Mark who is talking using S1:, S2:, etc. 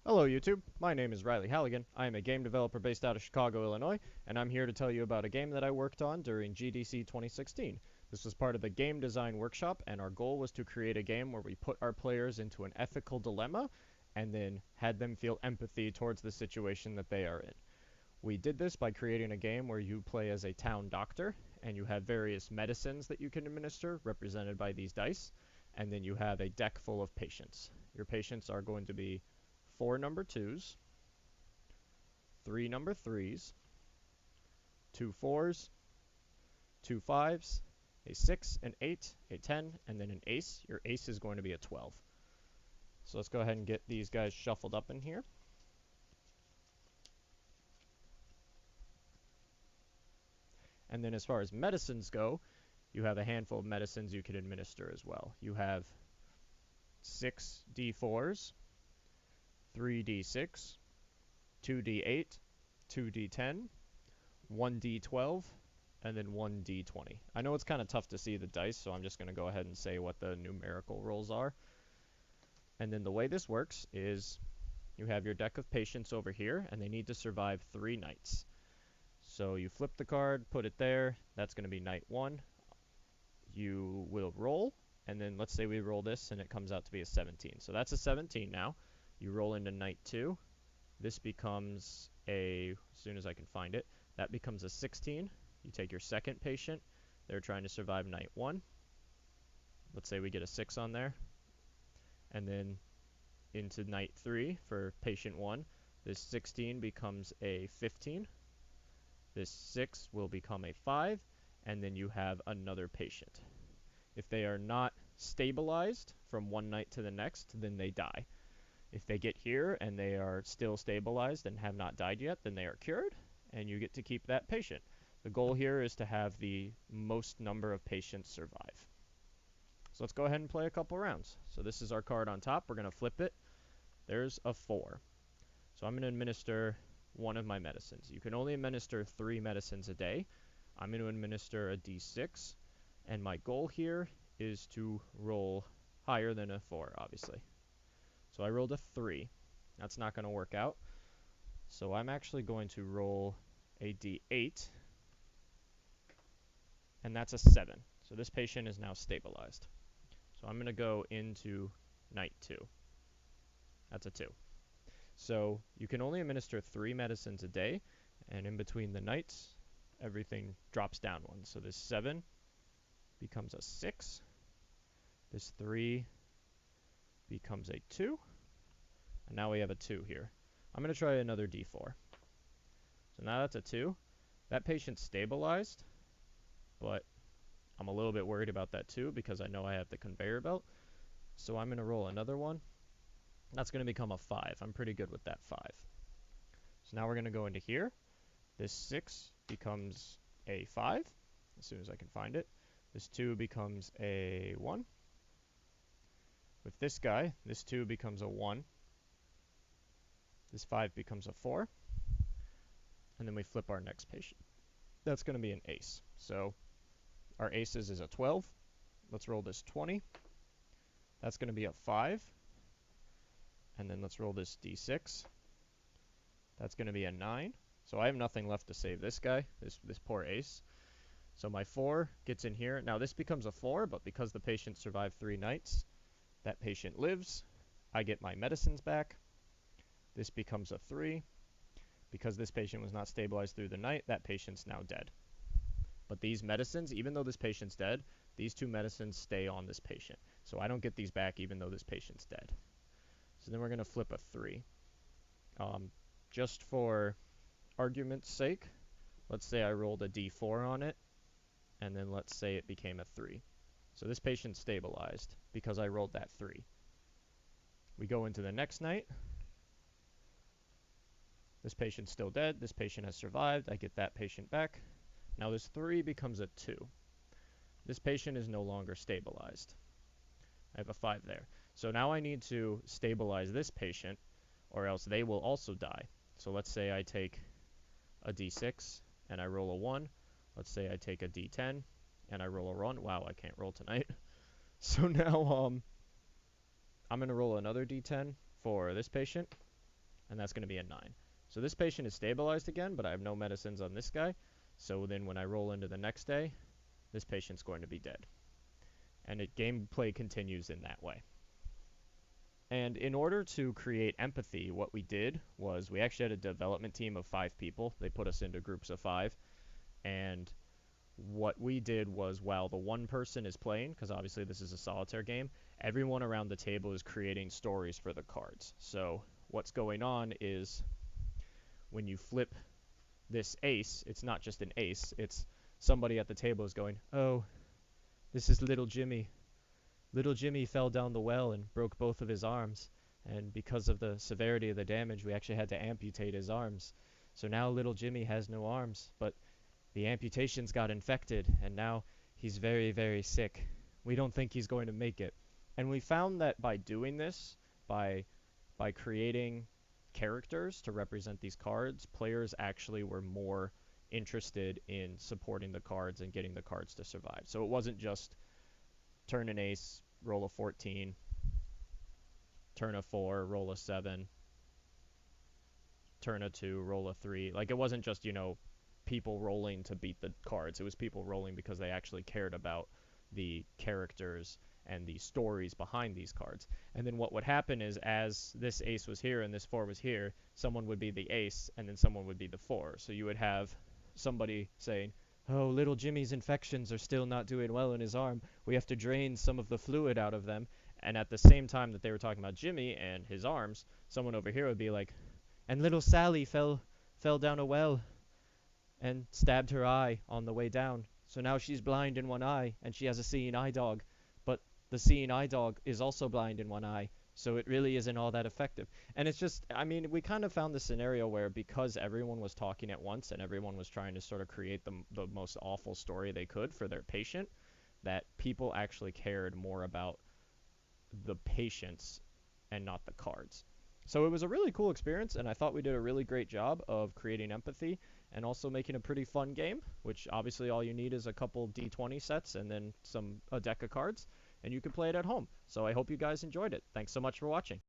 S1: Hello YouTube, my name is Riley Halligan. I am a game developer based out of Chicago, Illinois, and I'm here to tell you about a game that I worked on during GDC 2016. This was part of the game design workshop, and our goal was to create a game where we put our players into an ethical dilemma and then had them feel empathy towards the situation that they are in. We did this by creating a game where you play as a town doctor, and you have various medicines that you can administer, represented by these dice, and then you have a deck full of patients. Your patients are going to be 4 number 2s, 3 number 3s, 2 4s, 2 5s, a 6, an 8, a 10, and then an ace. Your ace is going to be a 12. So let's go ahead and get these guys shuffled up in here. And then as far as medicines go, you have a handful of medicines you can administer as well. You have 6 D4s, 3d6, 2d8, 2d10, 1d12, and then 1d20. I know it's kind of tough to see the dice, so I'm just going to go ahead and say what the numerical rolls are. And then the way this works is you have your deck of patients over here, and they need to survive 3 nights. So you flip the card, put it there, that's going to be night 1. You will roll, and then let's say we roll this, and it comes out to be a 17. So that's a 17 now. You roll into night 2. This becomes as soon as I can find it, that becomes a 16. You take your second patient. They're trying to survive night 1. Let's say we get a 6 on there. And then into night 3 for patient 1, this 16 becomes a 15. This 6 will become a 5, and then you have another patient. If they are not stabilized from one night to the next, then they die. If they get here and they are still stabilized and have not died yet, then they are cured, and you get to keep that patient. The goal here is to have the most number of patients survive. So let's go ahead and play a couple rounds. So this is our card on top. We're going to flip it. There's a 4. So I'm going to administer one of my medicines. You can only administer 3 medicines a day. I'm going to administer a d6, and my goal here is to roll higher than a 4, obviously. So I rolled a 3. That's not going to work out. So I'm actually going to roll a d8, and that's a 7. So this patient is now stabilized. So I'm going to go into night 2. That's a 2. So you can only administer 3 medicines a day, and in between the nights, everything drops down 1. So this 7 becomes a 6. This 3 becomes a 2. And now we have a 2 here. I'm going to try another d4. So now that's a 2. That patient's stabilized, but I'm a little bit worried about that 2 because I know I have the conveyor belt. So I'm going to roll another one. That's going to become a 5. I'm pretty good with that 5. So now we're going to go into here. This 6 becomes a 5 as soon as I can find it. This 2 becomes a 1. With this guy, this 2 becomes a 1. This 5 becomes a 4. And then we flip our next patient. That's going to be an ace. So our aces is a 12. Let's roll this 20. That's going to be a 5. And then let's roll this d6. That's going to be a 9. So I have nothing left to save this guy, this poor ace. So my 4 gets in here. Now this becomes a 4, but because the patient survived 3 nights, that patient lives. I get my medicines back. This becomes a 3. Because this patient was not stabilized through the night, that patient's now dead. But these medicines, even though this patient's dead, these 2 medicines stay on this patient. So I don't get these back even though this patient's dead. So then we're going to flip a 3. Just for argument's sake, let's say I rolled a d4 on it, and then let's say it became a 3. So this patient's stabilized because I rolled that 3. We go into the next night. This patient's still dead. This patient has survived. I get that patient back. Now this 3 becomes a 2. This patient is no longer stabilized. I have a 5 there. So now I need to stabilize this patient, or else they will also die. So let's say I take a d6 and I roll a 1. Let's say I take a d10 and I roll a 1. Wow, I can't roll tonight. So now I'm going to roll another d10 for this patient. and that's going to be a 9. So this patient is stabilized again, but I have no medicines on this guy. So then when I roll into the next day, this patient's going to be dead. And gameplay continues in that way. And in order to create empathy, what we did was we actually had a development team of 5 people. They put us into groups of 5. And what we did was, while the one person is playing, because obviously this is a solitaire game, everyone around the table is creating stories for the cards. So what's going on is when you flip this ace, it's not just an ace, it's somebody at the table is going, oh, this is little Jimmy. Little Jimmy fell down the well and broke both of his arms, and because of the severity of the damage, we actually had to amputate his arms. So now little Jimmy has no arms, but the amputations got infected, and now he's very, very sick. We don't think he's going to make it. And we found that by doing this, by creating characters to represent these cards, players actually were more interested in supporting the cards and getting the cards to survive. So it wasn't just turn an ace, roll a 14, turn a 4, roll a 7, turn a 2, roll a 3. Like, it wasn't just, people rolling to beat the cards. It was people rolling because they actually cared about the characters and the stories behind these cards. And then what would happen is, as this ace was here and this 4 was here, someone would be the ace and then someone would be the 4. So you would have somebody saying, oh, little Jimmy's infections are still not doing well in his arm. We have to drain some of the fluid out of them. And at the same time that they were talking about Jimmy and his arms, someone over here would be like, and little Sally fell down a well and stabbed her eye on the way down. So now she's blind in one eye, and she has a seeing eye dog. But the seeing eye dog is also blind in one eye, so it really isn't all that effective. And it's just, we kind of found the scenario where, because everyone was talking at once and everyone was trying to sort of create the most awful story they could for their patient, that people actually cared more about the patients and not the cards. So it was a really cool experience, and I thought we did a really great job of creating empathy and also making a pretty fun game, which obviously all you need is a couple D20 sets and then a deck of cards, and you can play it at home. So I hope you guys enjoyed it. Thanks so much for watching.